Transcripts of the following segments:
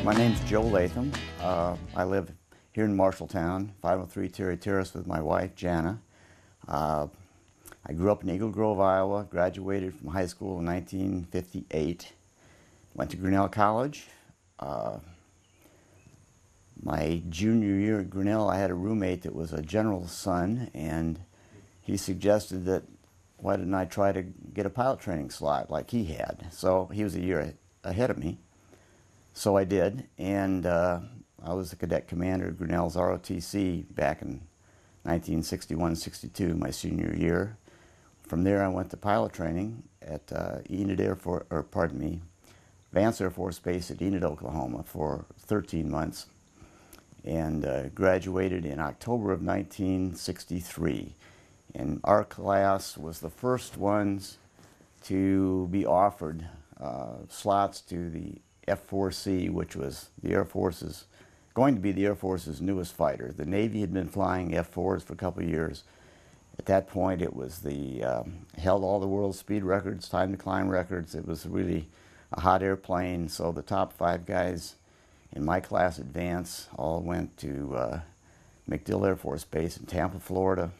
My name's Joe Latham. I live here in Marshalltown, 503 Terry Terrace with my wife, Jana. I grew up in Eagle Grove, Iowa, graduated from high school in 1958, went to Grinnell College. My junior year at Grinnell, I had a roommate that was a general's son, and he suggested that why didn't I try to get a pilot training slot like he had. So he was a year ahead of me. So I did, and I was the cadet commander of Grinnell's ROTC back in 1961-62, my senior year. From there I went to pilot training at Vance Air Force Base at Enid, Oklahoma for 13 months, and graduated in October of 1963. And our class was the first ones to be offered slots to the F-4C, which was going to be the Air Force's newest fighter. The Navy had been flying F-4s for a couple of years. At that point, it was held all the world's speed records, time to climb records. It was really a hot airplane. So the top 5 guys in my class at Vance all went to MacDill Air Force Base in Tampa, Florida,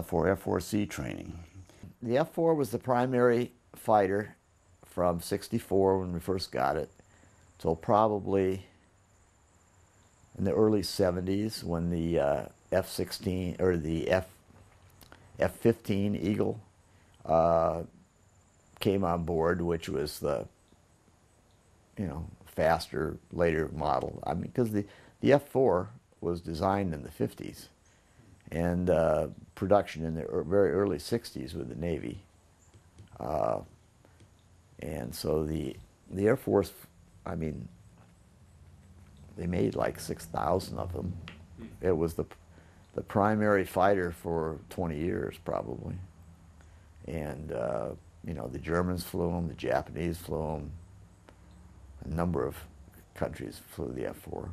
for F-4C training. The F-4 was the primary fighter from '64 when we first got it till probably in the early '70s when the F-16 or the F-15 Eagle came on board, which was the faster later model. I mean, because the F-4 was designed in the '50s and production in the very early '60s with the Navy. And so the Air Force, I mean, they made like 6,000 of them. It was the primary fighter for 20 years probably. And the Germans flew them, the Japanese flew them, a number of countries flew the F-4.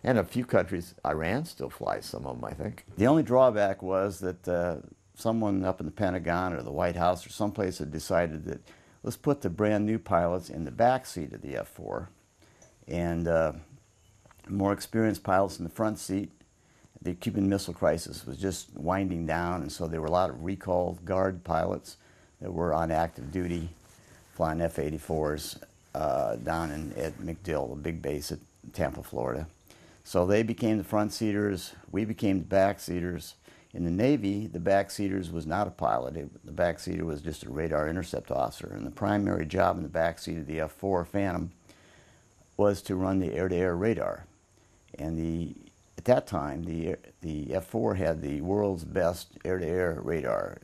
And a few countries, Iran still flies some of them, I think. The only drawback was that someone up in the Pentagon or the White House or someplace had decided that let's put the brand new pilots in the back seat of the F-4 and more experienced pilots in the front seat. The Cuban Missile Crisis was just winding down, and so there were a lot of recalled guard pilots that were on active duty flying F-84s down at MacDill, a big base at Tampa, Florida. So they became the front seaters, we became the back seaters. In the Navy, the backseaters was not a pilot. The backseater was just a radar intercept officer. And the primary job in the backseat of the F-4 Phantom was to run the air-to-air radar. And at that time, the F-4 had the world's best air-to-air radar.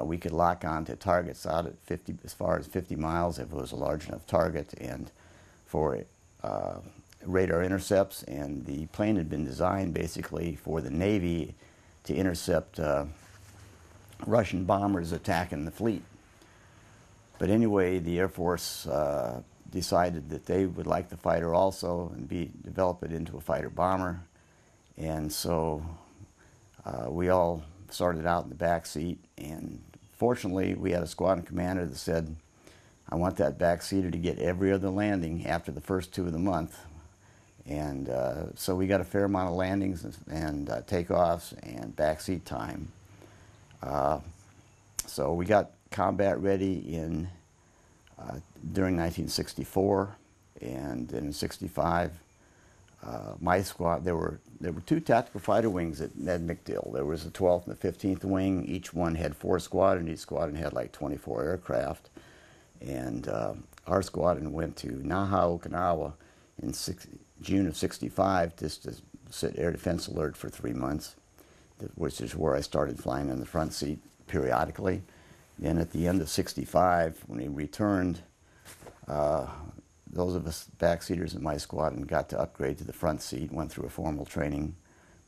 We could lock on to targets out at as far as 50 miles if it was a large enough target, and for radar intercepts. And the plane had been designed basically for the Navy to intercept Russian bombers attacking the fleet. But anyway, the Air Force decided that they would like the fighter also and develop it into a fighter bomber. And so we all started out in the back seat, and fortunately we had a squadron commander that said, I want that back seater to get every other landing after the first 2 of the month. And so we got a fair amount of landings and takeoffs and backseat time. So we got combat ready during 1964, and then in '65, my squad, there were 2 tactical fighter wings at MacDill. There was the 12th and the 15th wing. Each one had 4 squadrons. Each squadron had like 24 aircraft. And our squadron went to Naha, Okinawa in June of '65 just to sit air defense alert for 3 months, which is where I started flying in the front seat periodically. Then at the end of '65, when we returned, those of us backseaters in my squadron got to upgrade to the front seat, went through a formal training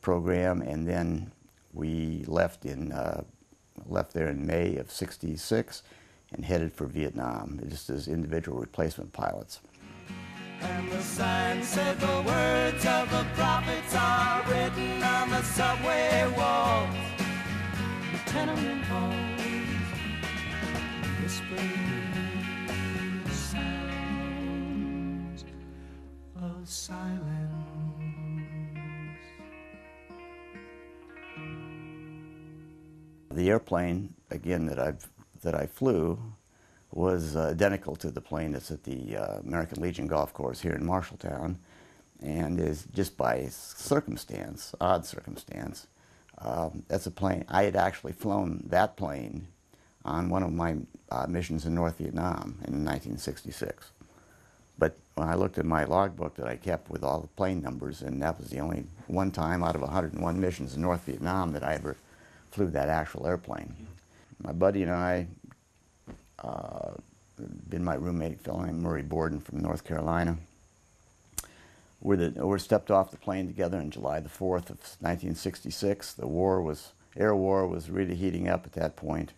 program, and then we left there in May of '66 and headed for Vietnam, just as individual replacement pilots. And the sign said the words of the prophets are written on the subway walls, the tenement halls, whispering sounds silence. The airplane, again, that I flew was identical to the plane that's at the American Legion Golf Course here in Marshalltown, and is just by circumstance, odd circumstance, that's a plane. I had actually flown that plane on one of my missions in North Vietnam in 1966. But when I looked at my logbook that I kept with all the plane numbers, and that was the only one time out of 101 missions in North Vietnam that I ever flew that actual airplane. My buddy and I, been my roommate, a fellow named Murray Borden from North Carolina. We stepped off the plane together on July the 4th of 1966. The air war was really heating up at that point.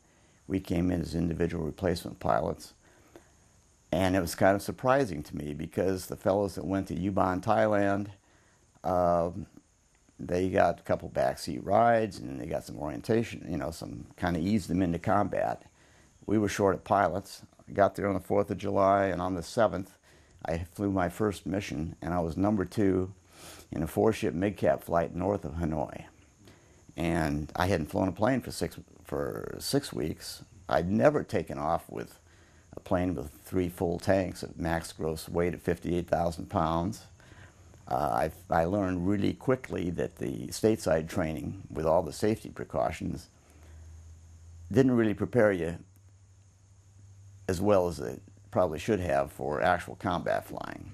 We came in as individual replacement pilots. And it was kind of surprising to me because the fellows that went to Ubon, Thailand, they got a couple backseat rides and they got some orientation, you know, some kind of eased them into combat. We were short of pilots. I got there on the 4th of July, and on the 7th, I flew my first mission, and I was number 2 in a 4-ship mid-cap flight north of Hanoi. And I hadn't flown a plane for six weeks. I'd never taken off with a plane with 3 full tanks at max gross weight of 58,000 pounds. I learned really quickly that the stateside training, with all the safety precautions, didn't really prepare you as well as it probably should have for actual combat flying.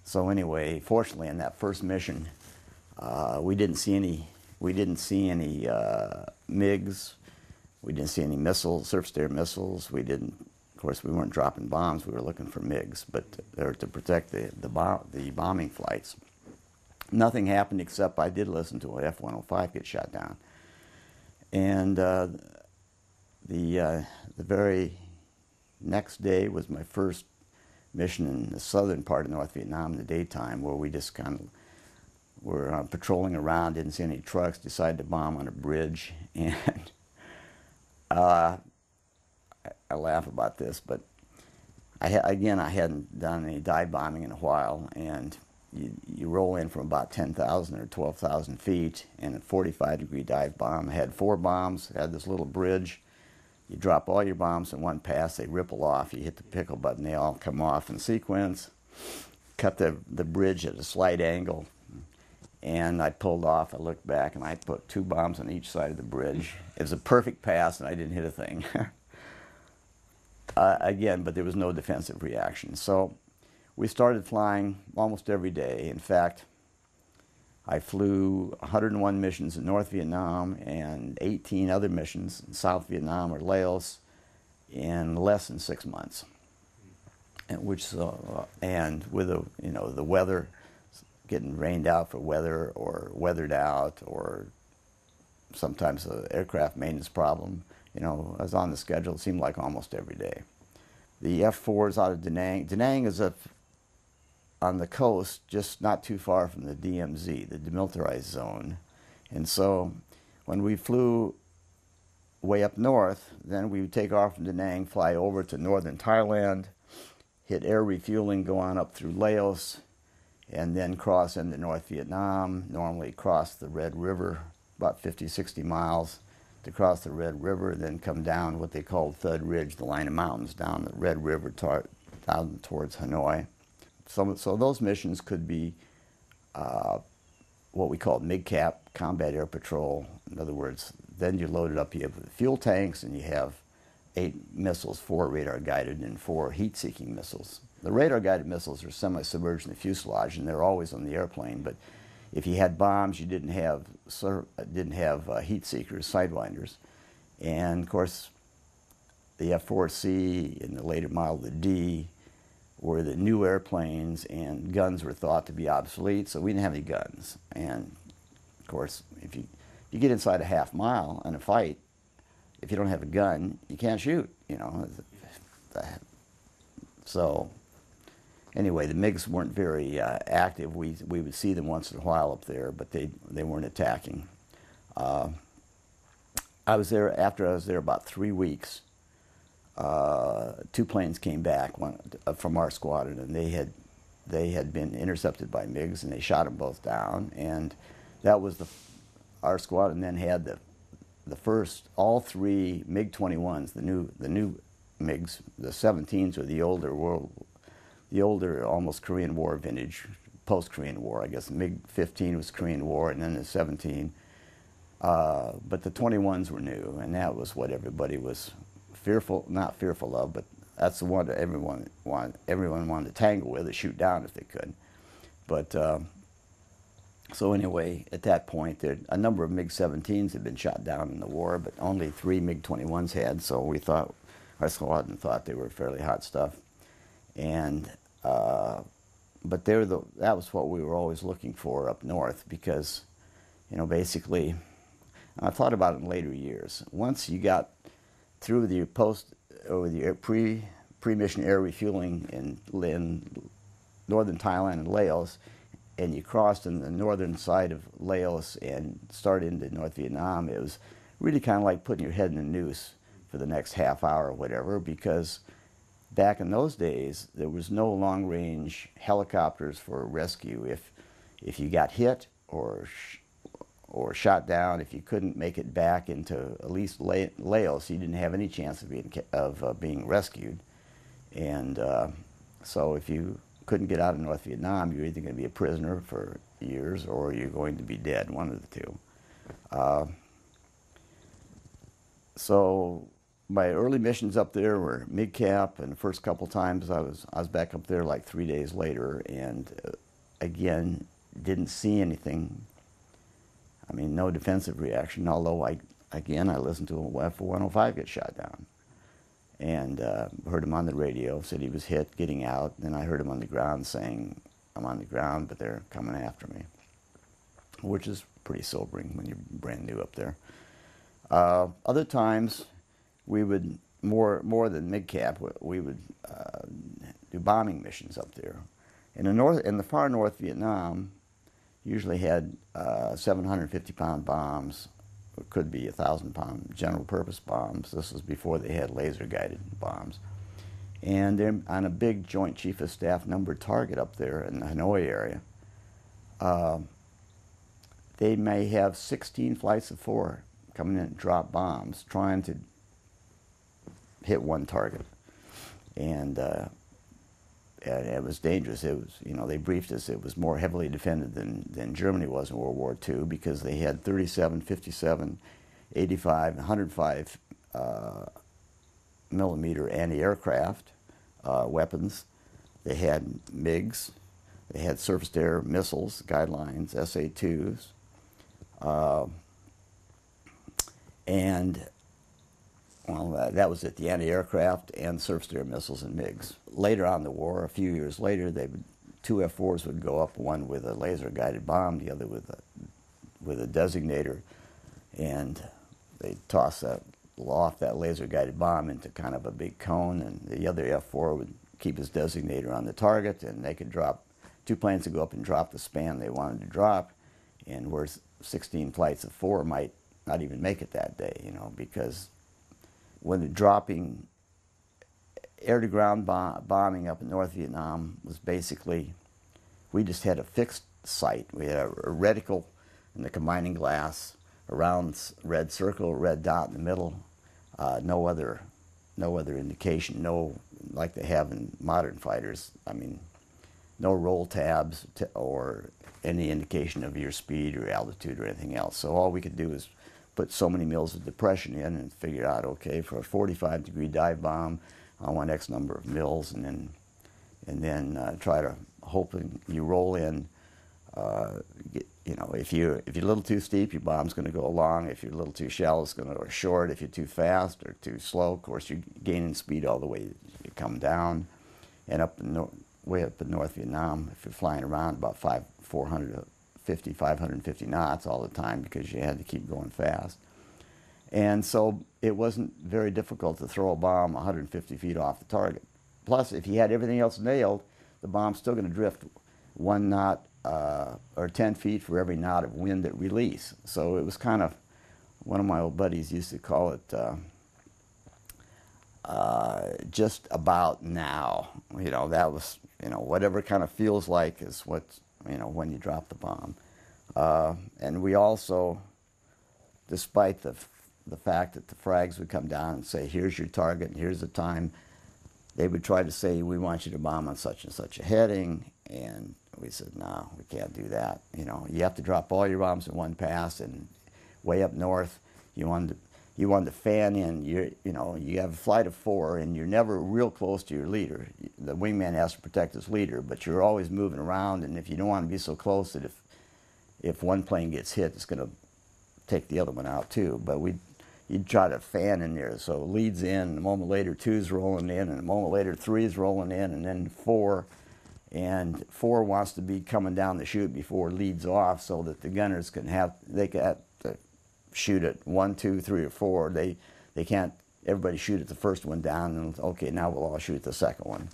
So anyway, fortunately, in that first mission, we didn't see any MiGs. We didn't see any missiles, surface-to-air missiles. Of course, we weren't dropping bombs. We were looking for MiGs, but they were to protect the bombing flights. Nothing happened except I did listen to an F-105 get shot down. And the very next day was my first mission in the southern part of North Vietnam in the daytime, where we just kind of were patrolling around, didn't see any trucks, decided to bomb on a bridge. And I laugh about this, but I hadn't done any dive bombing in a while, and you roll in from about 10,000 or 12,000 feet in a 45-degree dive bomb. I had 4 bombs, had this little bridge. You drop all your bombs in one pass, they ripple off. You hit the pickle button, they all come off in sequence. Cut the bridge at a slight angle, and I pulled off. I looked back, and I put 2 bombs on each side of the bridge. It was a perfect pass, and I didn't hit a thing. Again, but there was no defensive reaction. So we started flying almost every day. In fact, I flew 101 missions in North Vietnam and 18 other missions in South Vietnam or Laos in less than 6 months. And with the weather, getting rained out for weather or weathered out, or sometimes an aircraft maintenance problem. You know, I was on the schedule, it seemed like almost every day. The F-4 is out of Da Nang. Da Nang is up on the coast, just not too far from the DMZ, the demilitarized zone. And so when we flew way up north, then we would take off from Da Nang, fly over to northern Thailand, hit air refueling, go on up through Laos, and then cross into North Vietnam, normally cross the Red River, about 50, 60 miles, to cross the Red River, then come down what they called Thud Ridge, the line of mountains down the Red River down towards Hanoi. So those missions could be what we call MIG-cap, combat air patrol. In other words, then you're loaded up, you have fuel tanks, and you have 8 missiles, 4 radar-guided and 4 heat-seeking missiles. The radar-guided missiles are semi-submerged in the fuselage, and they're always on the airplane, but if you had bombs, you didn't have heat seekers, sidewinders. And of course, the F-4C and the later model, the D, were the new airplanes, and guns were thought to be obsolete, so we didn't have any guns. And of course, if you get inside a half mile in a fight, if you don't have a gun, you can't shoot, you know. So anyway, the MiGs weren't very active. We would see them once in a while up there, but they weren't attacking. After I was there about 3 weeks, 2 planes came back from our squadron, and they had been intercepted by MiGs, and they shot them both down. And that was our squad, and then had the first, all three MiG-21s, the new MiGs. The 17s are the older almost Korean War vintage, post-Korean War, I guess. The MiG-15 was Korean War, and then the 17. But the 21s were new, and that was what everybody was not fearful of, but that's the one that everyone wanted to tangle with, or shoot down if they could. But so anyway, at that point, a number of MiG-17s had been shot down in the war, but only 3 MiG-21s had. So we thought, our squadron thought they were fairly hot stuff, and but that was what we were always looking for up north, because, you know, basically, I thought about it in later years. Once you got through the pre-mission air refueling in northern Thailand and Laos, and you crossed in the northern side of Laos and started into North Vietnam, it was really kind of like putting your head in a noose for the next half hour or whatever, because back in those days, there was no long-range helicopters for rescue. If you got hit or shot down, if you couldn't make it back into at least Laos, you didn't have any chance of being rescued. And so if you couldn't get out of North Vietnam, you're either going to be a prisoner for years or you're going to be dead, one of the two. So my early missions up there were MiG-Cap, and the first couple times I was back up there like 3 days later, and again, didn't see anything. I mean, no defensive reaction, although I listened to a F-105 get shot down. And heard him on the radio, said he was hit getting out. Then I heard him on the ground saying, I'm on the ground, but they're coming after me, which is pretty sobering when you're brand new up there. Other times, we would, more than MiG-Cap, we would do bombing missions up there. In the far North Vietnam, usually had 750-pound bombs. It could be 1,000-pound general-purpose bombs. This was before they had laser-guided bombs. And they're on a big Joint Chief of Staff numbered target up there in the Hanoi area. They may have 16 flights of 4 coming in and drop bombs, trying to hit one target. And it was dangerous. It was, you know, they briefed us, it was more heavily defended than Germany was in World War II, because they had 37, 57, 85, 105 millimeter anti-aircraft weapons. They had MiGs. They had surface-to-air missiles, guidelines, SA-2s. And well, that was it, the anti-aircraft and surface-to-air missiles and MiGs. Later on in the war, a few years later, two F-4s would go up, one with a laser-guided bomb, the other with a designator, and they'd toss that laser-guided bomb into kind of a big cone, and the other F-4 would keep his designator on the target, and they could drop, 2 planes would go up and drop the span they wanted to drop, and where 16 flights of 4 might not even make it that day, you know, because when the dropping air-to-ground bombing up in North Vietnam was basically, we just had a fixed sight. We had a reticle in the combining glass, a round red circle, red dot in the middle, no other indication, no, like they have in modern fighters, I mean, no roll tabs or any indication of your speed or altitude or anything else. So all we could do is put so many mils of depression in and figure out, okay, for a 45-degree dive bomb, I want X number of mils, and then try to hoping you roll in. You know, if you're a little too steep, your bomb's going to go long. If you're a little too shallow, it's going to go short. If you're too fast or too slow, of course, you're gaining speed all the way you come down. And way up in North Vietnam, if you're flying around about 550 knots all the time, because you had to keep going fast. And so it wasn't very difficult to throw a bomb 150 feet off the target. Plus, if you had everything else nailed, the bomb's still going to drift 1 knot or 10 feet for every knot of wind at release. So it was kind of, one of my old buddies used to call it just about now. That was, whatever kind of feels like is what, when you drop the bomb. And we also, despite the fact that the frags would come down and say, here's your target and here's the time, they would try to say, we want you to bomb on such and such a heading. And we said, no, we can't do that. You have to drop all your bombs in one pass, and way up north, you wanted to fan in. You have a flight of 4, and you're never real close to your leader. The wingman has to protect his leader, but you're always moving around, and if you don't want to be so close that if one plane gets hit, it's going to take the other one out too. But you'd try to fan in there, so leads in, and a moment later 2's rolling in, and a moment later 3's rolling in, and then 4. And 4 wants to be coming down the chute before leads off, so that the gunners can have to shoot at 1, 2, 3, or 4. They can't everybody shoot at the first one down, and okay, now we'll all shoot at the second one.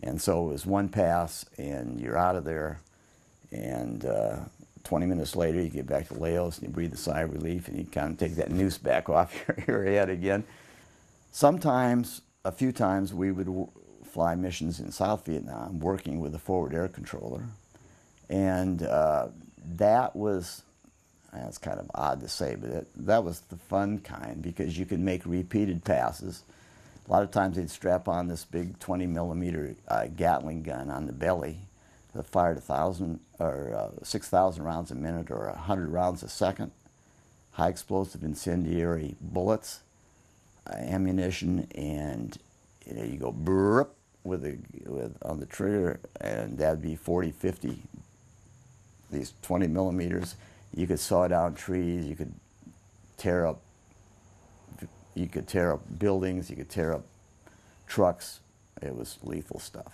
And so it was one pass, and you're out of there, and 20 minutes later you get back to Laos, and you breathe a sigh of relief, and you kind of take that noose back off your head again. Sometimes, a few times, we would fly missions in South Vietnam working with a forward air controller, and that was, that's kind of odd to say, but that was the fun kind, because you could make repeated passes. A lot of times they'd strap on this big 20 millimeter Gatling gun on the belly that fired 1,000 or 6,000 rounds a minute or 100 rounds a second, high explosive incendiary bullets, ammunition, and you go brrrp on the trigger, and that'd be 40, 50, these 20 millimeters. You could saw down trees, you could tear up buildings, you could tear up trucks. It was lethal stuff.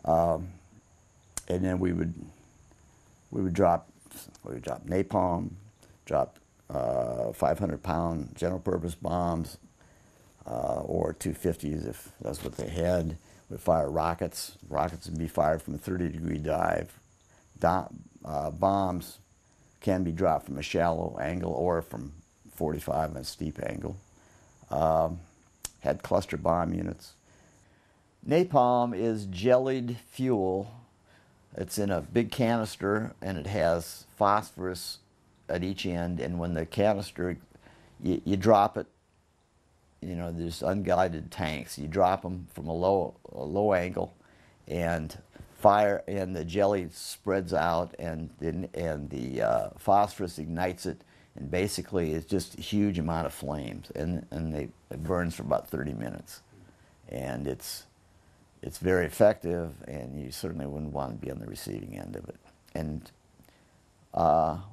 And then we would drop napalm, drop 500-pound general purpose bombs, or 250s if that's what they had. We'd fire rockets. Rockets would be fired from a 30-degree dive. Bombs can be dropped from a shallow angle or from 45 on a steep angle. Had cluster bomb units. Napalm is jellied fuel. It's in a big canister, and it has phosphorus at each end, and when the canister, you drop it, there's unguided tanks. You drop them from a low angle, and fire, and the jelly spreads out, and the phosphorus ignites it, and basically it's just a huge amount of flames, and it burns for about 30 minutes, and it's very effective, and you certainly wouldn't want to be on the receiving end of it. And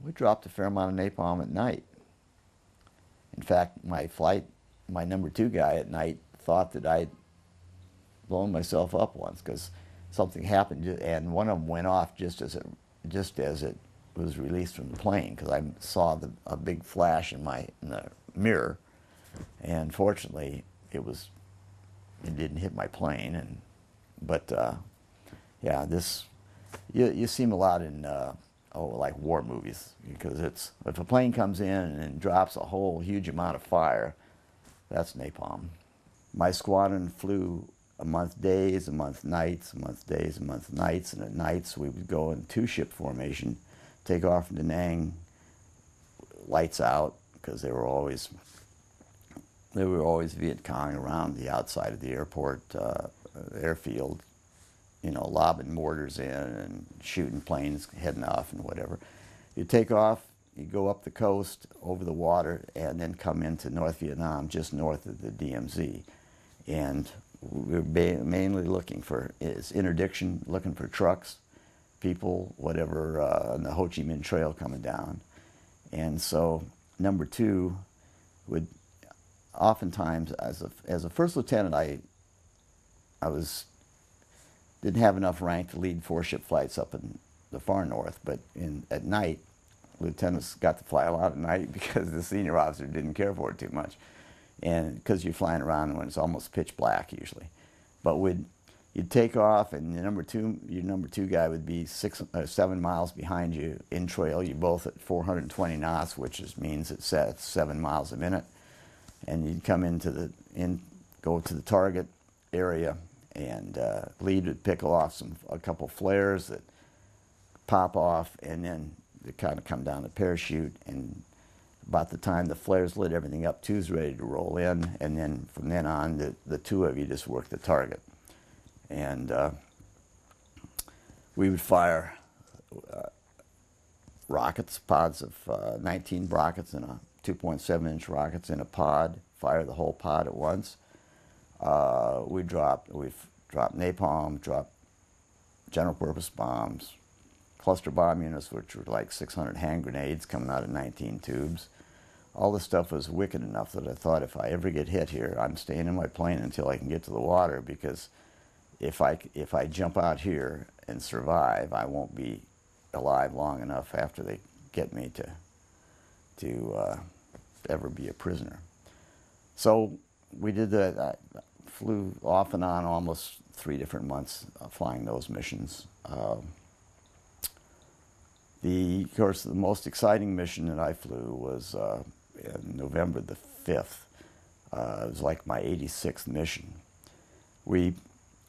we dropped a fair amount of napalm at night. In fact, my number 2 guy at night thought that I'd blown myself up once, because something happened, and one of them went off just as it was released from the plane, because I saw a big flash in the mirror, and fortunately it didn't hit my plane. But yeah, you see them a lot in like war movies, because if a plane comes in and drops a whole huge amount of fire, that's napalm. My squadron flew a month days, a month nights, a month days, a month nights, and at nights we would go in 2-ship formation, take off from Da Nang, lights out, because there were always Viet Cong around the outside of the airport, airfield, lobbing mortars in and shooting planes heading off and whatever. You take off, you go up the coast, over the water, and then come into North Vietnam, just north of the DMZ. And we're mainly looking for interdiction, looking for trucks, people, whatever, on the Ho Chi Minh Trail coming down. And so number 2 would oftentimes, as a first lieutenant, I didn't have enough rank to lead 4-ship flights up in the far north, but at night, lieutenants got to fly a lot at night because the senior officer didn't care for it too much, and because you're flying around when it's almost pitch black usually. But you'd take off, and your number two guy would be 6 or 7 miles behind you in trail. You're both at 420 knots, which means it's at 7 miles a minute, and you'd come into go to the target area, and lead would pick off a couple flares that pop off, and then they kind of come down the parachute, and about the time the flares lit everything up, two's ready to roll in, and then from then on, the two of you just work the target. And we would fire rockets, pods of 19 rockets in a 2.7-inch rockets in a pod, fire the whole pod at once. We've dropped napalm, dropped general purpose bombs, cluster bomb units, which were like 600 hand grenades coming out of 19 tubes. All this stuff was wicked enough that I thought, if I ever get hit here, I'm staying in my plane until I can get to the water, because if I jump out here and survive, I won't be alive long enough after they get me to ever be a prisoner. So we did that. I flew off and on almost 3 different months flying those missions. Of course, the most exciting mission that I flew was November the 5th. It was like my 86th mission. We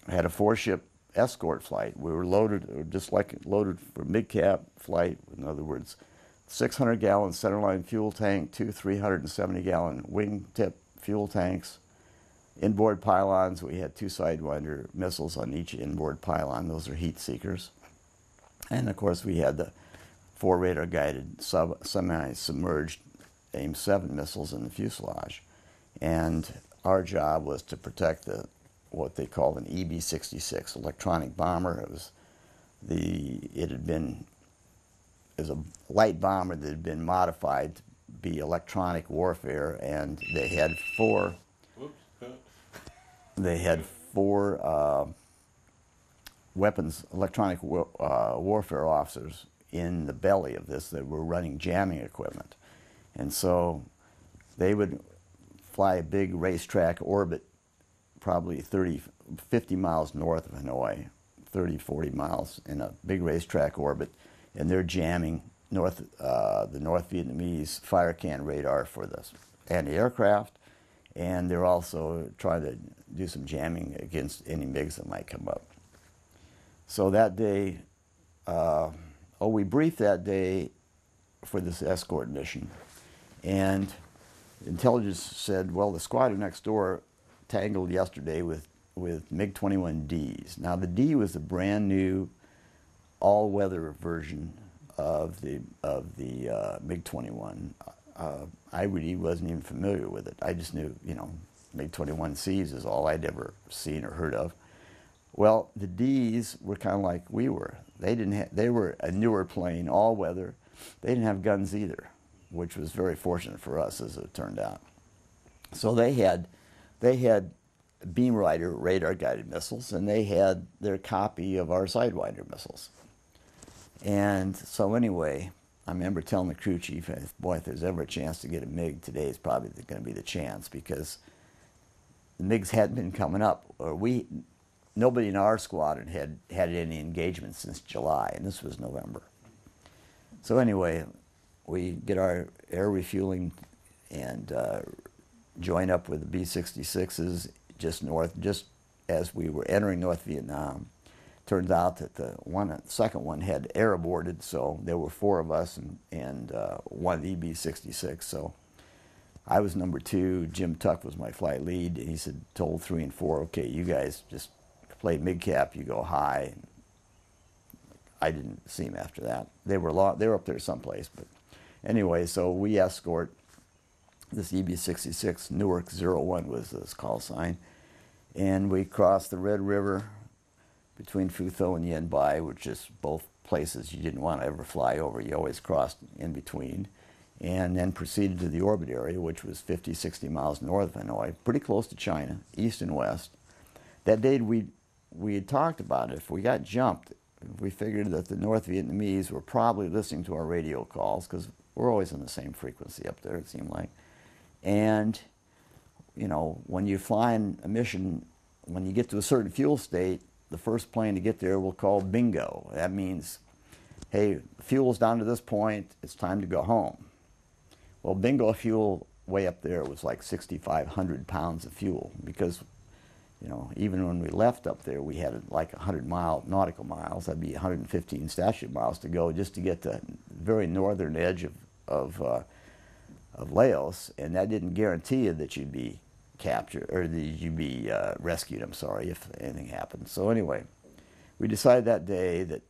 had a 4-ship escort flight. We were loaded, just like loaded for mid-cap flight. In other words, 600-gallon centerline fuel tank, 2 370-gallon wingtip fuel tanks, inboard pylons. We had 2 Sidewinder missiles on each inboard pylon. Those are heat seekers. And of course, we had the 4 radar-guided semi-submerged AIM-7 missiles in the fuselage. And our job was to protect what they called an EB-66 electronic bomber. It was a light bomber that had been modified to be electronic warfare, and they had 4 weapons, electronic warfare officers in the belly of this that were running jamming equipment. And so they would fly a big racetrack orbit, probably 50 miles north of Hanoi, 30, 40 miles in a big racetrack orbit, and they're jamming the North Vietnamese fire can radar for the anti-aircraft, and they're also trying to do some jamming against any MiGs that might come up. So that day, we briefed that day for this escort mission, and intelligence said, well, the squadron next door tangled yesterday with MiG-21Ds. Now, the D was a brand new all-weather version of the MiG-21. I really wasn't even familiar with it. I just knew, MiG-21Cs is all I'd ever seen or heard of. Well, the Ds were kind of like we were. They were a newer plane, all-weather. They didn't have guns either, which was very fortunate for us, as it turned out. So they had Beam Rider radar-guided missiles, and they had their copy of our Sidewinder missiles. And so anyway, I remember telling the crew chief, boy, if there's ever a chance to get a MiG, today is probably going to be the chance, because the MiGs hadn't been coming up, or nobody in our squadron had any engagement since July, and this was November. So anyway, we get our air refueling and join up with the B-66s just as we were entering North Vietnam. Turns out that the second one had air aborted, so there were 4 of us and 1 EB-66. So I was number 2. Jim Tuck was my flight lead, and he told 3 and 4, okay, you guys just play mid-cap, you go high. I didn't see him after that. They were up there someplace, but anyway, so we escort this EB-66. Newark 01 was this call sign, and we crossed the Red River between Phu Tho and Yen Bai, which is both places you didn't want to ever fly over. You always crossed in between, and then proceeded to the orbit area, which was 50, 60 miles north of Hanoi, pretty close to China, east and west. That day we had talked about it. If we got jumped, we figured that the North Vietnamese were probably listening to our radio calls, because we're always on the same frequency up there, it seemed like. And, when you're flying a mission, when you get to a certain fuel state, the first plane to get there we'll call bingo. That means, hey, fuel's down to this point, it's time to go home. Well, bingo fuel way up there it was like 6,500 pounds of fuel, because you know, even when we left up there, we had like 100 nautical miles. That'd be 115 statute miles to go just to get to the very northern edge of Laos, and that didn't guarantee you that you'd be captured, or that you'd be rescued, I'm sorry, if anything happened. So anyway, we decided that day that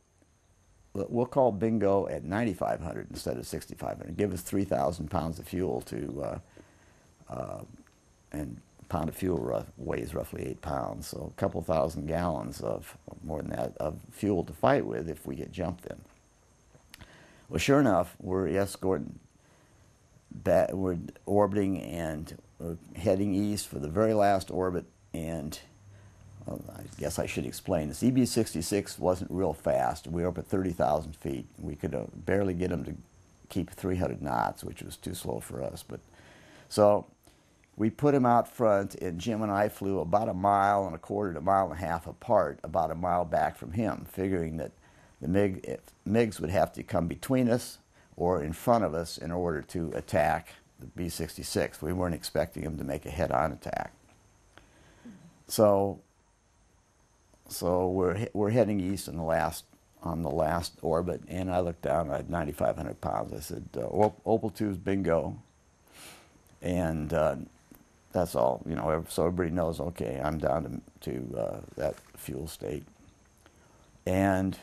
we'll call bingo at 9,500 instead of 6,500. Give us 3,000 pounds of fuel to, and a pound of fuel weighs roughly 8 pounds, so a couple thousand gallons of, more than that, of fuel to fight with if we get jumped in. Well, sure enough, we're escorting back, we're orbiting, and we're heading east for the very last orbit, and well, I guess I should explain this. EB-66 wasn't real fast. We were up at 30,000 feet. We could barely get them to keep 300 knots, which was too slow for us. But so we put him out front, and Jim and I flew about 1.25 miles to 1.5 miles apart, about 1 mile back from him, figuring that the MiGs would have to come between us or in front of us in order to attack the B-66. We weren't expecting him to make a head-on attack. So we're heading east on the last orbit, and I looked down. I had 9,500 pounds. I said, "Opal 2's bingo," and that's all. You know, so everybody knows. Okay, I'm down to that fuel state, and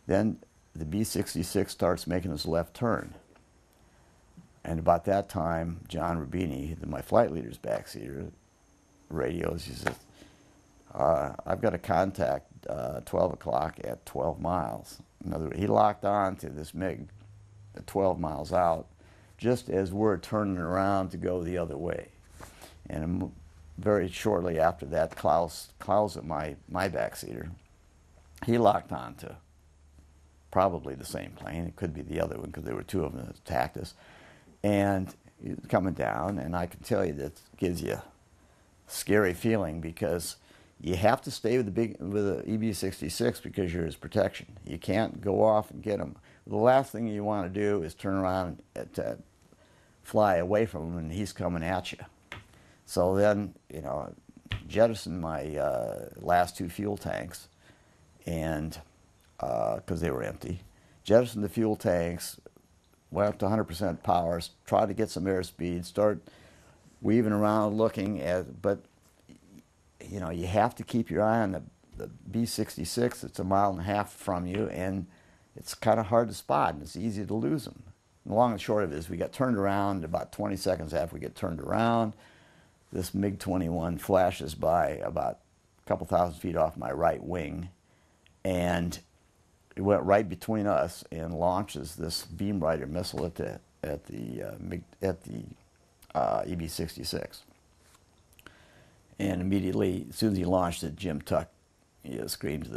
then the B-66 starts making his left turn. And about that time, John Rubini, my flight leader's backseater, radios. He says, "I've got a contact 12 o'clock at 12 miles. In other words, he locked on to this MiG at 12 miles out, just as we're turning around to go the other way. And very shortly after that, Klaus at my backseater, he locked on to probably the same plane. It could be the other one, because there were two of them that attacked us. And he was coming down, and I can tell you that gives you a scary feeling, because you have to stay with the EB-66 because you're his protection. You can't go off and get him. The last thing you want to do is turn around and fly away from him, and he's coming at you. So then, you know, jettison my last 2 fuel tanks, and because they were empty, jettisoned the fuel tanks, went up to 100% power, tried to get some airspeed, start weaving around looking at, but you know, you have to keep your eye on the B-66. It's 1.5 miles from you, and it's kind of hard to spot, and it's easy to lose them. And the long and short of it is we got turned around. About 20 seconds after we get turned around, this MiG-21 flashes by about a couple thousand feet off my right wing, and it went right between us and launches this Beam Rider missile at the EB-66. And immediately, as soon as he launched it, Jim Tuck, screamed to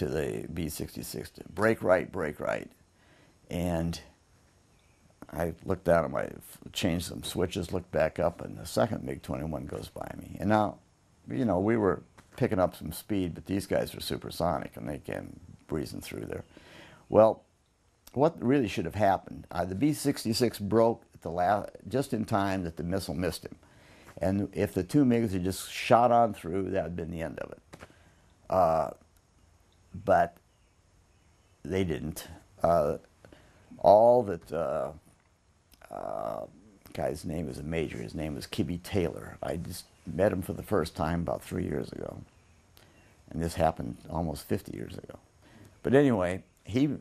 the B-66, "Break right, break right." And I looked down at changed some switches, looked back up, and the second MiG-21 goes by me. And now, you know, we were picking up some speed, but these guys are supersonic, and they came breezing through there. Well, what really should have happened, the B-66 broke at just in time that the missile missed him. And if the 2 MiGs had just shot on through, that would have been the end of it. But they didn't. All that, guy's name is a major. His name was Kibby Taylor. I just met him for the first time about 3 years ago. And this happened almost 50 years ago. But anyway, he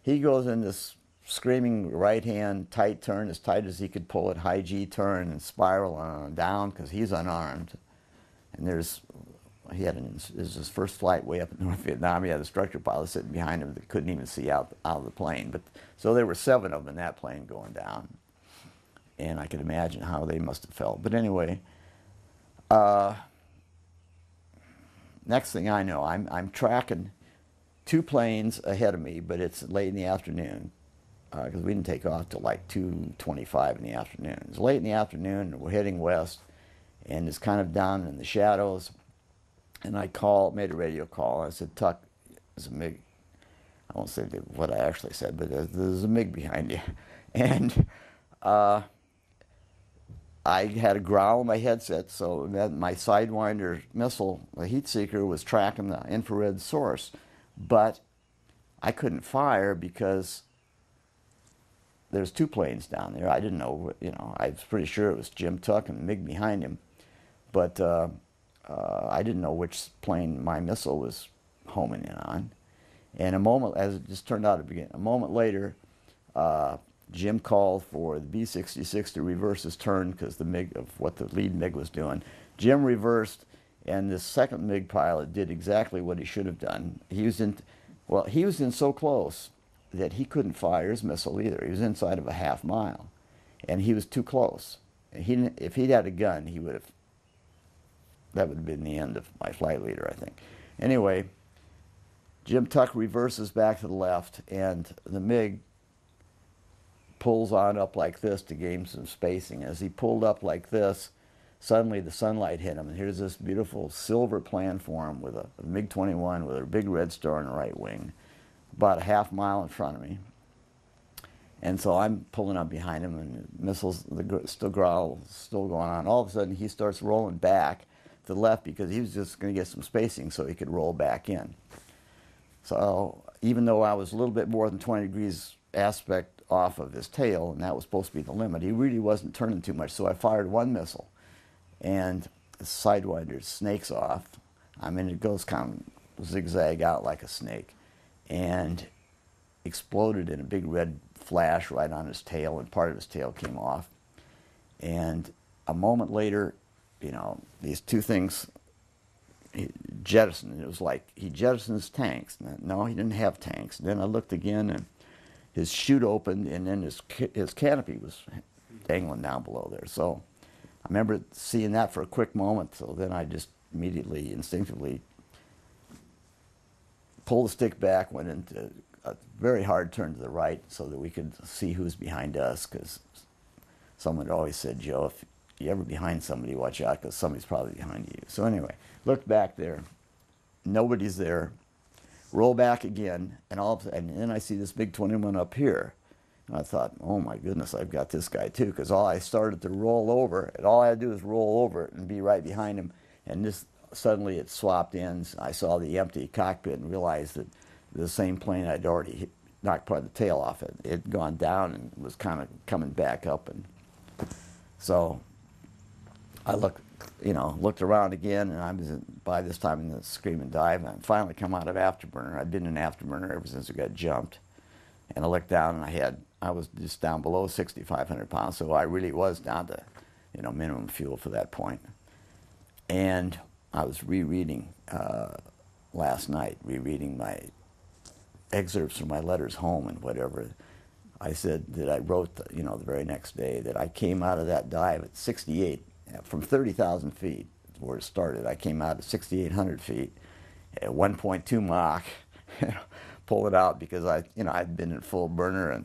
goes in this screaming right-hand tight turn, as tight as he could pull it, high G turn, and spiral down, because he's unarmed. And this is his first flight way up in North Vietnam. He had a structure pilot sitting behind him that couldn't even see out of the plane. But so there were 7 of them in that plane going down, and I could imagine how they must have felt. But anyway, next thing I know, I'm tracking 2 planes ahead of me, but it's late in the afternoon. Because we didn't take off till like 2:25 in the afternoon. It's late in the afternoon, and we're heading west, and it's kind of down in the shadows. And I made a radio call. I said, "Tuck, there's a MiG." I won't say what I actually said, but there's a MiG behind you. And I I had a growl in my headset, so that my Sidewinder missile, the heat seeker, was tracking the infrared source. But I couldn't fire because there's 2 planes down there. I didn't know, you know, I was pretty sure it was Jim Tuck and Mig behind him. But I didn't know which plane my missile was homing in on. And a moment, as it just turned out to begin, a moment later, Jim called for the B-66 to reverse his turn because the MiG of what the lead MiG was doing. Jim reversed, and the second MiG pilot did exactly what he should have done. He was in so close that he couldn't fire his missile either. He was inside of a half mile, and he was too close. If he'd had a gun, that would have been the end of my flight leader, I think. Anyway, Jim Tuck reverses back to the left, and the MiG pulls on up like this to gain some spacing. As he pulled up like this, suddenly the sunlight hit him, and here's this beautiful silver platform with a MiG-21 with a big red star on the right wing, about a half mile in front of me. And so I'm pulling up behind him, and missiles, the growl still going on. All of a sudden, he starts rolling back to the left because he was just going to get some spacing so he could roll back in. So even though I was a little bit more than 20 degrees aspect off of his tail, and that was supposed to be the limit, he really wasn't turning too much. So I fired 1 missile, and the Sidewinder snakes off. I mean, it goes kind of zigzag out like a snake, and exploded in a big red flash right on his tail, and part of his tail came off. And a moment later, you know, these 2 things jettisoned. It was like he jettisoned his tanks. No, he didn't have tanks. Then I looked again, and his chute opened, and then his canopy was dangling down below there. So I remember seeing that for a quick moment. So then I just immediately, instinctively pulled the stick back, went into a very hard turn to the right so that we could see who's behind us, because someone had always said, Joe, if you're ever behind somebody, watch out, because somebody's probably behind you. So anyway, looked back there. Nobody's there. Roll back again, and then I see this big 21 up here. And I thought, oh my goodness, I've got this guy too, because I started to roll over, and all I had to do was roll over it and be right behind him. And suddenly it swapped ends. I saw the empty cockpit and realized that the same plane I'd already knocked part of the tail off it. It had gone down and was kind of coming back up. And so I looked around again, and I was by this time in the scream and dive, and I finally come out of afterburner. I'd been in afterburner ever since I got jumped. And I looked down, and I was just down below 6,500 pounds, so I really was down to, you know, minimum fuel for that point. And I was rereading last night, rereading my excerpts from my letters home and whatever. I said that I wrote, the very next day, that I came out of that dive at 68, from 30,000 feet, where it started. I came out at 6,800 feet at 1.2 Mach, pull it out because I'd been in full burner and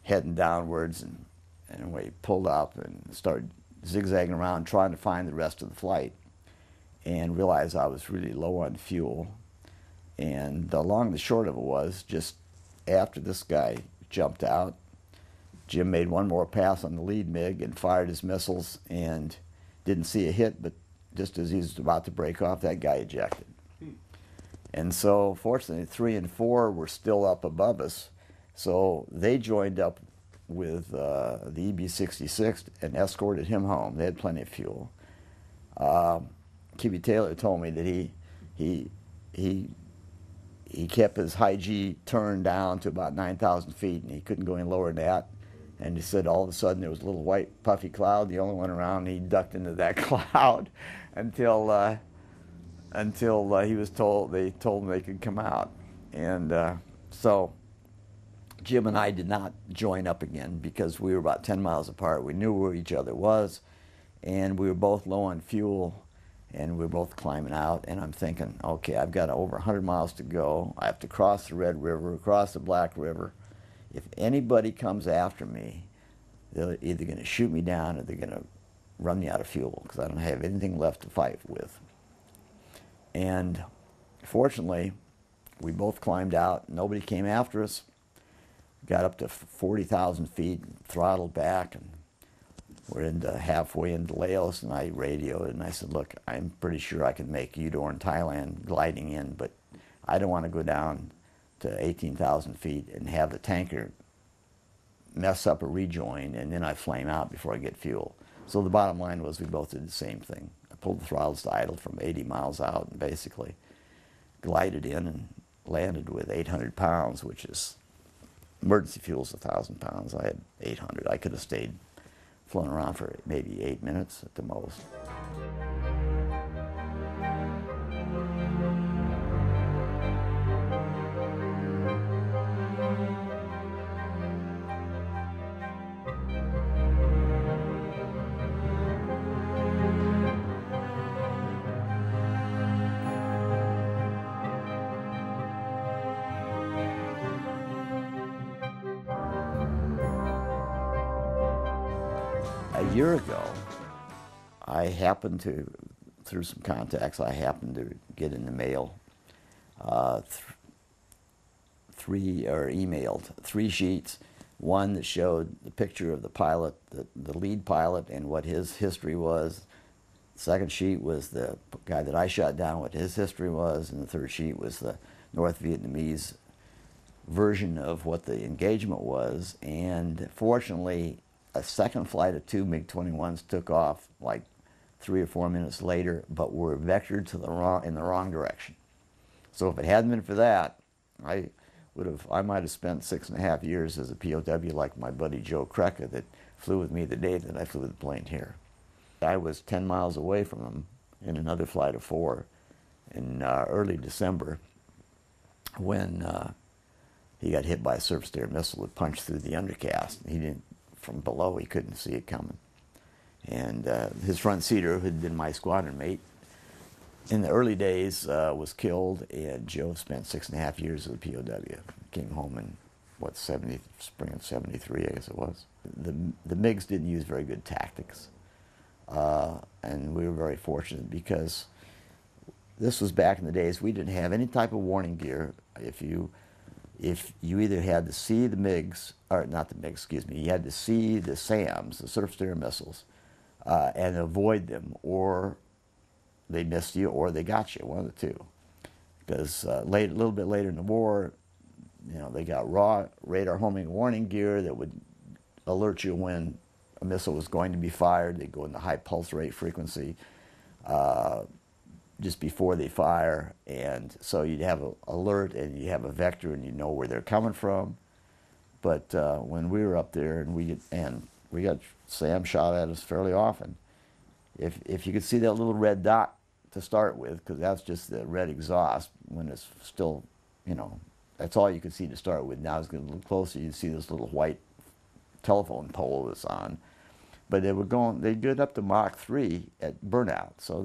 heading downwards, and anyway, pulled up and started zigzagging around trying to find the rest of the flight, and realized I was really low on fuel. And the long and the short of it was, just after this guy jumped out, Jim made one more pass on the lead MiG and fired his missiles, and didn't see a hit, but just as he was about to break off, that guy ejected. And so fortunately 3 and 4 were still up above us, so they joined up with the EB-66 and escorted him home. They had plenty of fuel. Kibby Taylor told me that he kept his high G turned down to about 9,000 feet, and he couldn't go any lower than that. And he said all of a sudden there was a little white puffy cloud, the only one around, and he ducked into that cloud until he was told, they told him they could come out. And so Jim and I did not join up again because we were about 10 miles apart. We knew where each other was, and we were both low on fuel, and we were both climbing out. And I'm thinking, okay, I've got over 100 miles to go. I have to cross the Red River, cross the Black River. If anybody comes after me, they're either going to shoot me down or they're going to run me out of fuel, because I don't have anything left to fight with. And fortunately, we both climbed out. Nobody came after us. Got up to 40,000 feet, throttled back, and we're halfway into Laos, and I radioed and I said, look, I'm pretty sure I can make Udor in Thailand gliding in, but I don't want to go down to 18,000 feet and have the tanker mess up a rejoin and then I flame out before I get fuel. So the bottom line was we both did the same thing. I pulled the throttles to idle from 80 miles out and basically glided in and landed with 800 pounds, which is, emergency fuel's 1,000 pounds. I had 800. I could have stayed flown around for maybe 8 minutes at the most. A year ago, I happened to, through some contacts, I happened to get in the mail emailed three sheets. One that showed the picture of the pilot, the lead pilot, and what his history was. The second sheet was the guy that I shot down, what his history was, and the third sheet was the North Vietnamese version of what the engagement was. And fortunately, a second flight of two MiG-21s took off like 3 or 4 minutes later, but were vectored to in the wrong direction. So if it hadn't been for that, I might have spent 6.5 years as a POW like my buddy Joe Krecka that flew with me the day that I flew the plane here. I was 10 miles away from him in another flight of 4 in early December when he got hit by a surface-to-air missile that punched through the undercast. He didn't, from below, he couldn't see it coming. And his front seater, who had been my squadron mate in the early days, was killed, and Joe spent 6.5 years as a POW. Came home in, spring of 73, I guess it was. The MiGs didn't use very good tactics. And we were very fortunate because this was back in the days we didn't have any type of warning gear. If you either had to see the MiGs, or not the MiGs, excuse me, you had to see the SAMs, the surface-to-air missiles, and avoid them, or they missed you, or they got you, one of the two. Because a little bit later in the war, you know, they got raw radar homing warning gear that would alert you when a missile was going to be fired. They go into high pulse rate frequency just before they fire, and so you'd have an alert and you have a vector and you know where they're coming from. But when we were up there and we got SAM shot at us fairly often, if you could see that little red dot to start with, because that's just the red exhaust when it's still, you know, that's all you could see to start with. Now it's getting a little closer, you see this little white telephone pole that's on. But they'd get up to Mach 3 at burnout, so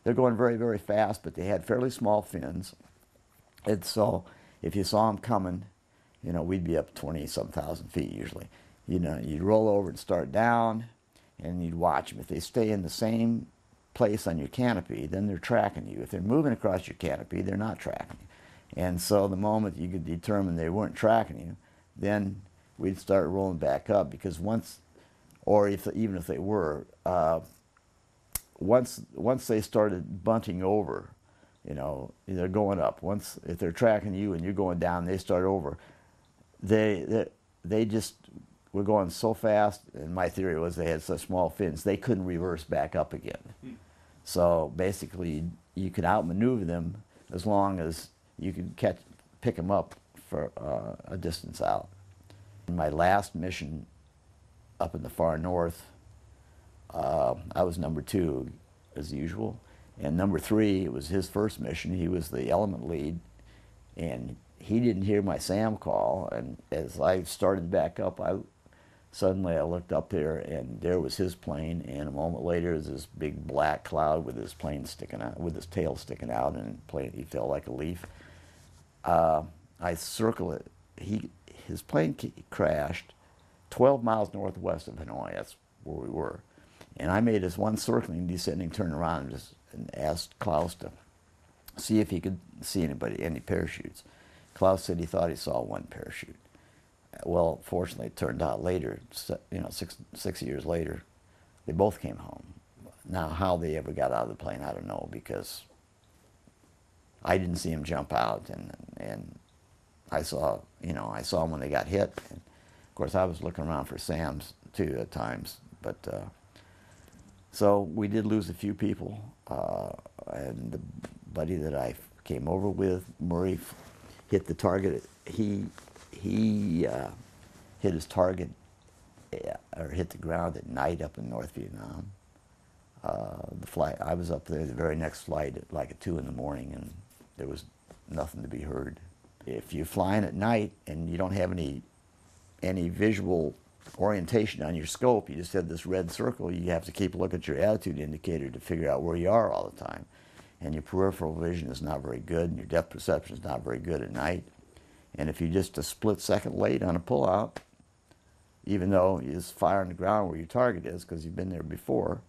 they're going very, very fast, but they had fairly small fins. And so if you saw them coming, you know, we'd be up 20-some thousand feet usually. You know, you'd roll over and start down, and you'd watch them. If they stay in the same place on your canopy, then they're tracking you. If they're moving across your canopy, they're not tracking you. And so the moment you could determine they weren't tracking you, then we'd start rolling back up, because once, or even if they were, once they started bunting over, you know, they're going up. If they're tracking you and you're going down, they start over. They just were going so fast, and my theory was they had such small fins, they couldn't reverse back up again. So basically, you could outmaneuver them as long as you could pick them up for a distance out. In my last mission up in the far north, I was number 2 as usual, and number 3, it was his first mission. He was the element lead, and he didn't hear my SAM call, and as I started back up, suddenly I looked up there, and there was his plane, and a moment later there was this big black cloud with his plane sticking out, with his tail sticking out, and he fell like a leaf. I circle it. His plane crashed 12 miles northwest of Hanoi. That's where we were. And I made this one circling, descending turn around and asked Klaus to see if he could see any parachutes. Klaus said he thought he saw one parachute. Well, fortunately, it turned out later, you know, six years later, They both came home. Now, how they ever got out of the plane, I don't know, because I didn't see them jump out, and I saw them when they got hit. And of course, I was looking around for Sam's too at times, but so we did lose a few people, and the buddy that I came over with, Murray, hit the target. He hit his target, or hit the ground at night up in North Vietnam. The flight, I was up there the very next flight at like at 2 in the morning, and there was nothing to be heard. If you're flying at night and you don't have any visual orientation on your scope, you just have this red circle, you have to keep a look at your attitude indicator to figure out where you are all the time. And your peripheral vision is not very good, and your depth perception is not very good at night. And if you're just a split second late on a pullout, even though you just fire on the ground where your target is because you've been there before,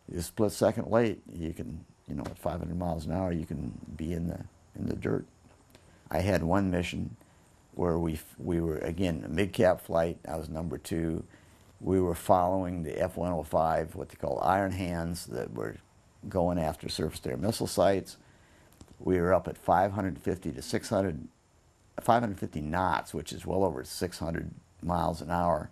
you're a split second late, you can, at 500 miles an hour, you can be in the dirt. I had one mission where we were, again, a mid-cap flight. I was number 2. We were following the F-105, what they call iron hands, that were going after surface-to-air missile sites. We were up at 550 knots, which is well over 600 miles an hour,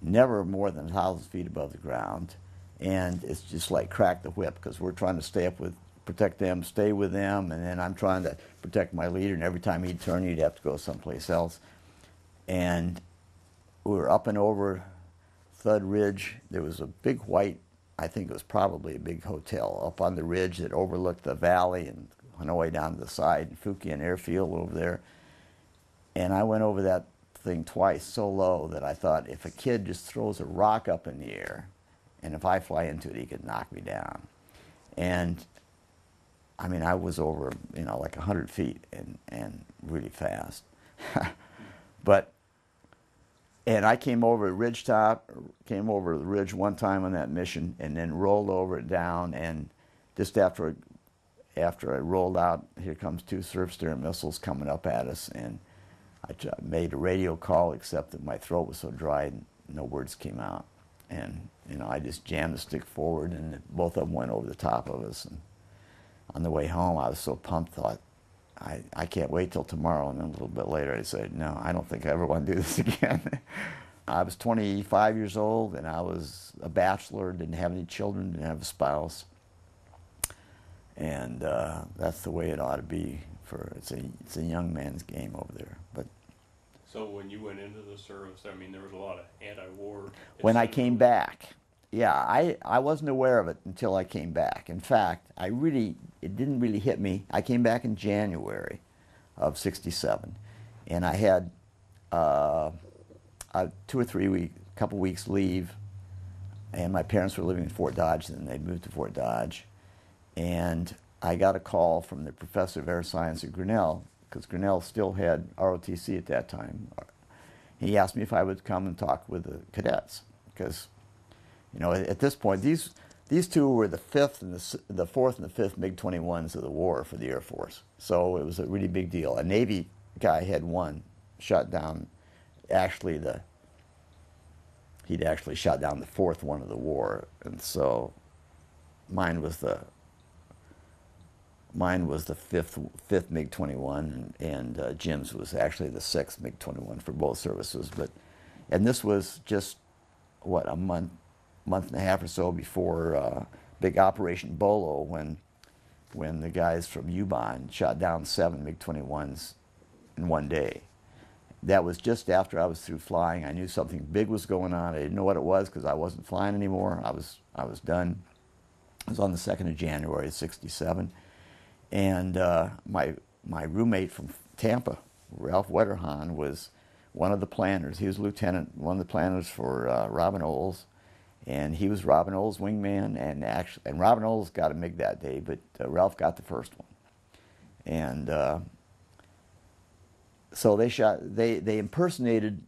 never more than 1,000 feet above the ground. And it's just like crack the whip, because we're trying to protect them, stay with them, and then I'm trying to protect my leader, and every time he'd turn, he'd have to go someplace else. And we were up and over Thud Ridge. There was a big white, I think it was probably a big hotel up on the ridge that overlooked the valley and Hanoi down to the side, Fukien Airfield over there. And I went over that thing twice so low that I thought, if a kid just throws a rock up in the air, and if I fly into it, he could knock me down. And I mean, I was over, like 100 feet and really fast. And I came over at Ridgetop, came over the ridge one time on that mission, and then rolled over it down. And just after I rolled out, here comes 2 surface-to-air missiles coming up at us, and I made a radio call, except that my throat was so dry and no words came out. And I just jammed the stick forward, and both of them went over the top of us. And on the way home, I was so pumped, thought, I can't wait till tomorrow. And then a little bit later, I said, no, I don't think I ever want to do this again. I was 25 years old, and I was a bachelor, didn't have any children, didn't have a spouse. And that's the way it ought to be. It's a young man's game over there. But so when you went into the service, I mean, there was a lot of anti-war. When I came back, yeah, I wasn't aware of it until I came back. In fact, it didn't really hit me. I came back in January of '67, and I had a 2 or 3 week, couple weeks leave, and my parents were living in Fort Dodge, and they moved to Fort Dodge, and I got a call from the professor of air science at Grinnell, because Grinnell still had ROTC at that time. He asked me if I would come and talk with the cadets, because at this point, these 2 were the 4th and the 5th MiG-21s of the war for the Air Force. So it was a really big deal. A Navy guy had one, shot down, he'd actually shot down the 4th one of the war, and so mine was the 5th MiG-21, and Jim's was actually the 6th MiG-21 for both services. And this was just a month and a half or so before big Operation Bolo, when the guys from U-Bahn shot down 7 MiG-21s in one day. That was just after I was through flying. I knew something big was going on. I didn't know what it was because I wasn't flying anymore. I was done. It was on the 2nd of January of '67. And my roommate from Tampa, Ralph Wetterhahn, was one of the planners. He was lieutenant, one of the planners for Robin Olds, and he was Robin Olds' wingman. And Robin Olds got a MiG that day, but Ralph got the first one. And so they impersonated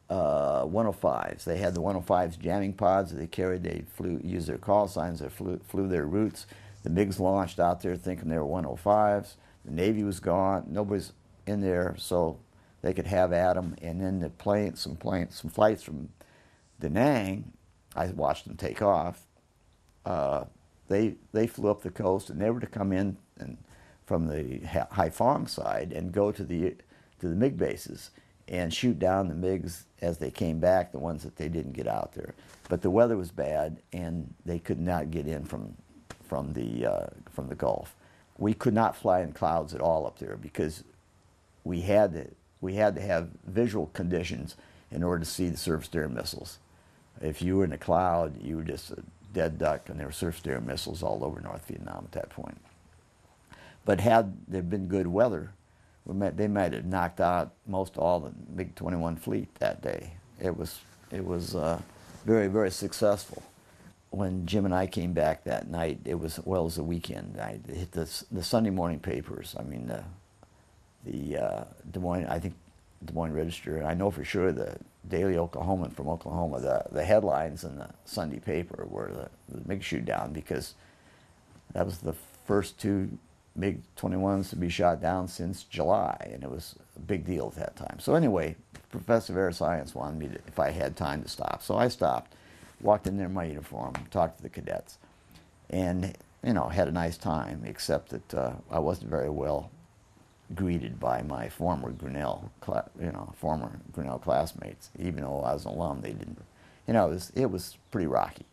105s. They had the 105s jamming pods that they carried. They used their call signs. They flew their routes. The MiGs launched out there thinking they were 105s. The Navy was gone. Nobody's in there, so they could have at them. And then some flights from Da Nang I watched them take off. They flew up the coast, and they were to come in and from the Haiphong side and go to the MiG bases and shoot down the MiGs as they came back, the ones that they didn't get out there. But the weather was bad, and they could not get in from the Gulf. We could not fly in clouds at all up there because we had to have visual conditions in order to see the surface-to-air missiles. If you were in a cloud, you were just a dead duck, and there were surface-to-air missiles all over North Vietnam at that point. But had there been good weather, they might have knocked out most all the MiG-21 fleet that day. It was very, very successful. When Jim and I came back that night, it was a weekend night. It hit the Sunday morning papers. I mean, the Des Moines Register. I know for sure the Daily Oklahoman from Oklahoma. The headlines in the Sunday paper were the MiG shoot down, because that was the first two MiG-21s to be shot down since July, and it was a big deal at that time. So anyway, Professor of Air Science wanted me to, if I had time to stop. So I stopped, walked in there in my uniform, talked to the cadets, and had a nice time, except that I wasn't very well greeted by my former Grinnell classmates. Even though I was an alum, they didn't. It was pretty rocky.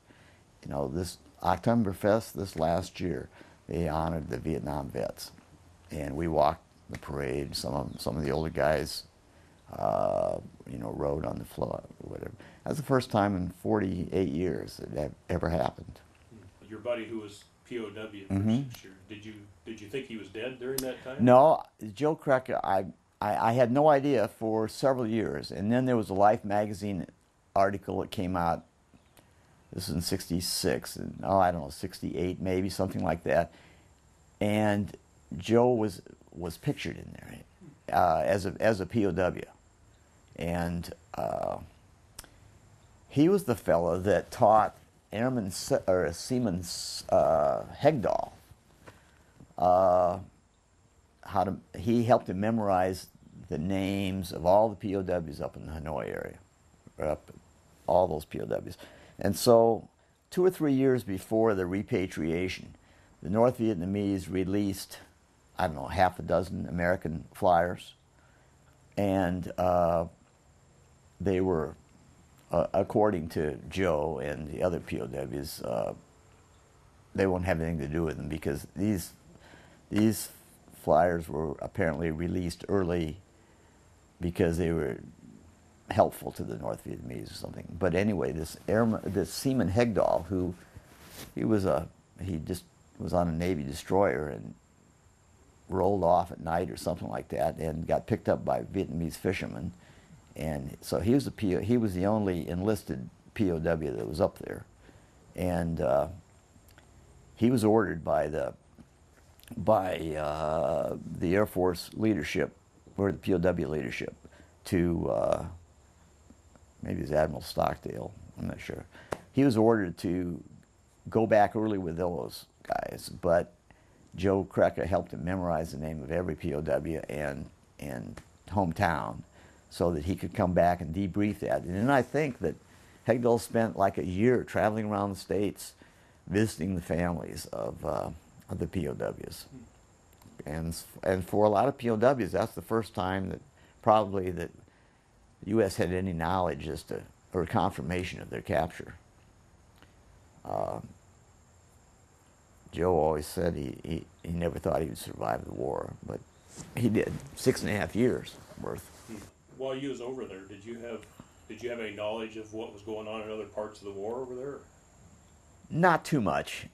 This Oktoberfest this last year, they honored the Vietnam vets, and we walked the parade. Some of the older guys, rode on the floor, or whatever. That's the first time in 48 years that ever happened. Your buddy who was POW for Mm-hmm. 6 years, did you think he was dead during that time? No, Joe Krecker, I had no idea for several years, and then there was a Life magazine article that came out. This is in '66, and I don't know, '68 maybe, something like that. And Joe was pictured in there as a POW, and he was the fellow that taught Seaman Hegdahl he helped him memorize the names of all the POWs up in the Hanoi area, all those POWs. And so 2 or 3 years before the repatriation, the North Vietnamese released, I don't know, half a dozen American flyers, and they were, according to Joe and the other POWs, they won't have anything to do with them, because these flyers were apparently released early because they were helpful to the North Vietnamese or something. But anyway, this Seaman Hegdahl, who he just was on a Navy destroyer and rolled off at night or something like that, and got picked up by Vietnamese fishermen, and so he was the only enlisted POW that was up there, and he was ordered by the Air Force leadership, or the POW leadership, to maybe it was Admiral Stockdale, I'm not sure. He was ordered to go back early with those guys, but Joe Krecker helped him memorize the name of every POW and hometown, so that he could come back and debrief that. And then I think that Hegdahl spent like a year traveling around the States, visiting the families of the POWs. And for a lot of POWs, that's the first time that probably that the U.S. had any knowledge as to, or confirmation of their capture. Joe always said he never thought he would survive the war, but he did. 6.5 years worth. While you was over there, did you have any knowledge of what was going on in other parts of the war over there? Not too much.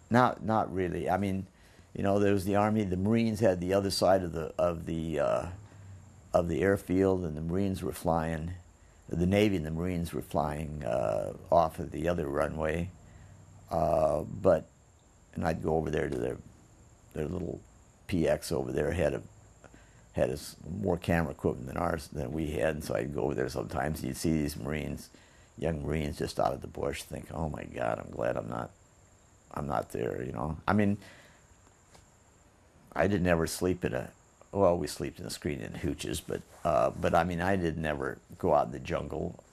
Not really. I mean, there was the Army. The Marines had the other side of the airfield, and the Marines were flying. The Navy and the Marines were flying off of the other runway. And I'd go over there to their little PX over there had more camera equipment than we had, and so I'd go over there sometimes, and you'd see these Marines, young Marines, just out of the bush, think, oh my God, I'm glad I'm not there, I mean, I didn't ever sleep we slept in the screen in hooches, but I mean, I did never go out in the jungle.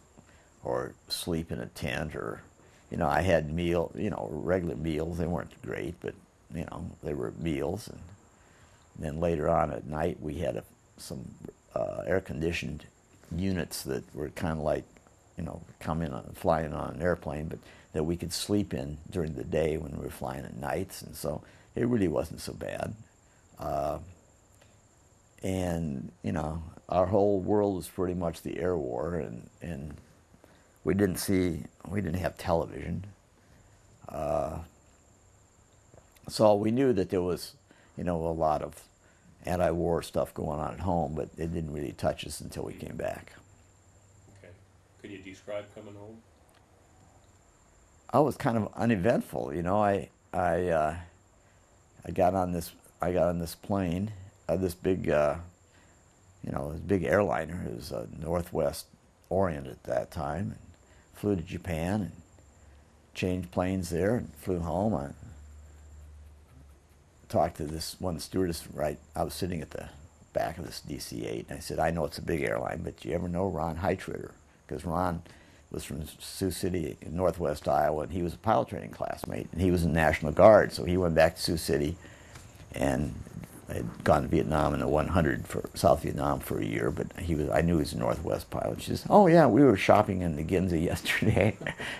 or sleep in a tent, or, you know, I had regular meals. They weren't great, but, you know, they were meals. And then later on at night, we had some air-conditioned units that were kind of like, you know, flying on an airplane, but that we could sleep in during the day when we were flying at nights. And so it really wasn't so bad. And, you know, our whole world was pretty much the air war, and we didn't have television. So we knew that there was, you know, a lot of anti-war stuff going on at home, but it didn't really touch us until we came back. Okay. Could you describe coming home? I was kind of uneventful, you know. I got on this plane, this big, you know, this big airliner. It was Northwest Orient at that time, and flew to Japan and changed planes there and flew home. I talked to this one stewardess, I was sitting at the back of this DC-8, and I said, I know it's a big airline, but do you ever know Ron Heitritter? Because Ron was from Sioux City in northwest Iowa, and he was a pilot training classmate, and he was in National Guard, so he went back to Sioux City and had gone to Vietnam in the 100 for South Vietnam for a year, but I knew he was a Northwest pilot. She says, oh yeah, we were shopping in the Ginza yesterday.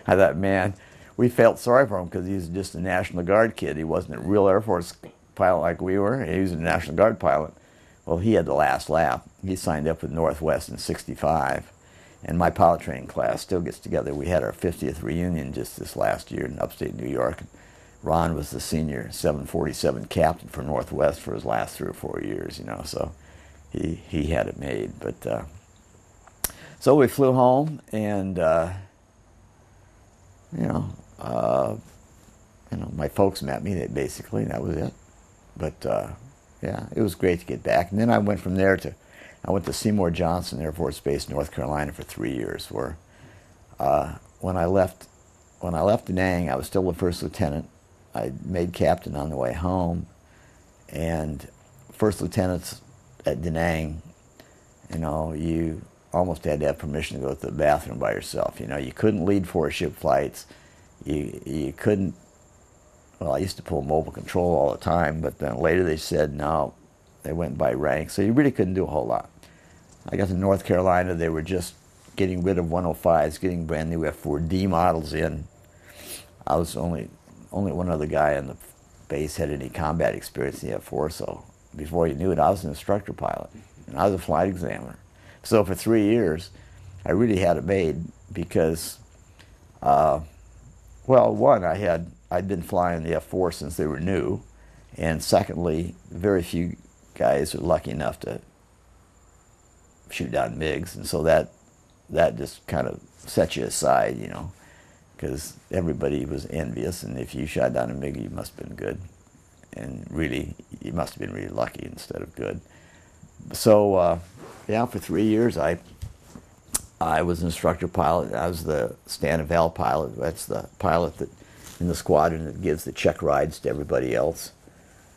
I thought, man, we felt sorry for him because he was just a National Guard kid. He wasn't a real Air Force pilot like we were. He was a National Guard pilot. Well, he had the last laugh. He signed up with Northwest in '65, and my pilot training class still gets together. We had our 50th reunion just this last year in upstate New York. Ron was the senior 747 captain for Northwest for his last 3 or 4 years, you know, so he had it made. But so we flew home, and you know, my folks met me, basically, and that was it. But yeah, it was great to get back. And then I went from there I went to Seymour Johnson Air Force Base, North Carolina, for 3 years. Where when I left Da Nang, I was still a first lieutenant. I made captain on the way home, and first lieutenants at Da Nang, you know, you almost had to have permission to go to the bathroom by yourself. You know, you couldn't lead 4-ship flights. You couldn't. Well, I used to pull mobile control all the time, but then later they said no. They went by rank, so you really couldn't do a whole lot. I got to North Carolina. They were just getting rid of 105s, getting brand new F4D models in. I was only one other guy on the base had any combat experience in the F4, so before you knew it, I was an instructor pilot, and I was a flight examiner. So for 3 years, I really had it made because, well, one, I'd been flying the F4 since they were new, and secondly, very few guys are lucky enough to shoot down MiGs, and so that just kind of set you aside, you know, because everybody was envious, and if you shot down a MiG, you must have been good, and really, you must have been really lucky instead of good. So, yeah, for 3 years, I was an instructor pilot. I was the stand and val pilot. That's the pilot that in the squadron that gives the check rides to everybody else.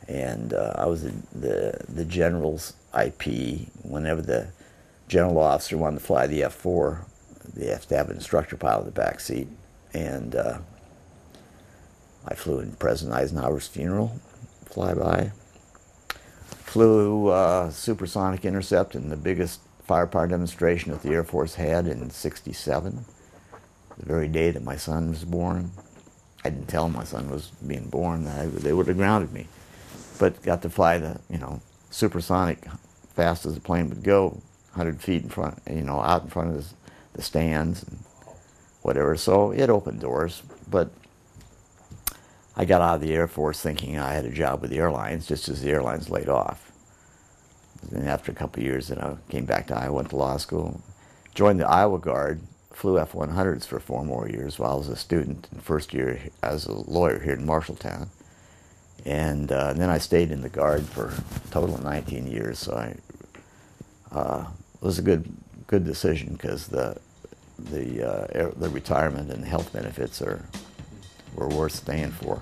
And I was the general's IP. Whenever the general officer wanted to fly the F4, they have to have an instructor pilot in the back seat. And I flew in President Eisenhower's funeral, flyby. Flew supersonic intercept in the biggest firepower demonstration that the Air Force had in '67, the very day that my son was born. I didn't tell him my son was being born. They would have grounded me. But got to fly the, you know, supersonic, fast as the plane would go, 100 feet in front, you know, out in front of the stands and whatever. So it opened doors. But I got out of the Air Force thinking I had a job with the airlines, just as the airlines laid off. And after a couple of years, then I came back to Iowa, went to law school, joined the Iowa Guard, flew F-100s for 4 more years while I was a student. In the first year, as a lawyer here in Marshalltown. And then I stayed in the Guard for a total of 19 years. So it was a good decision because the retirement and the health benefits were worth staying for.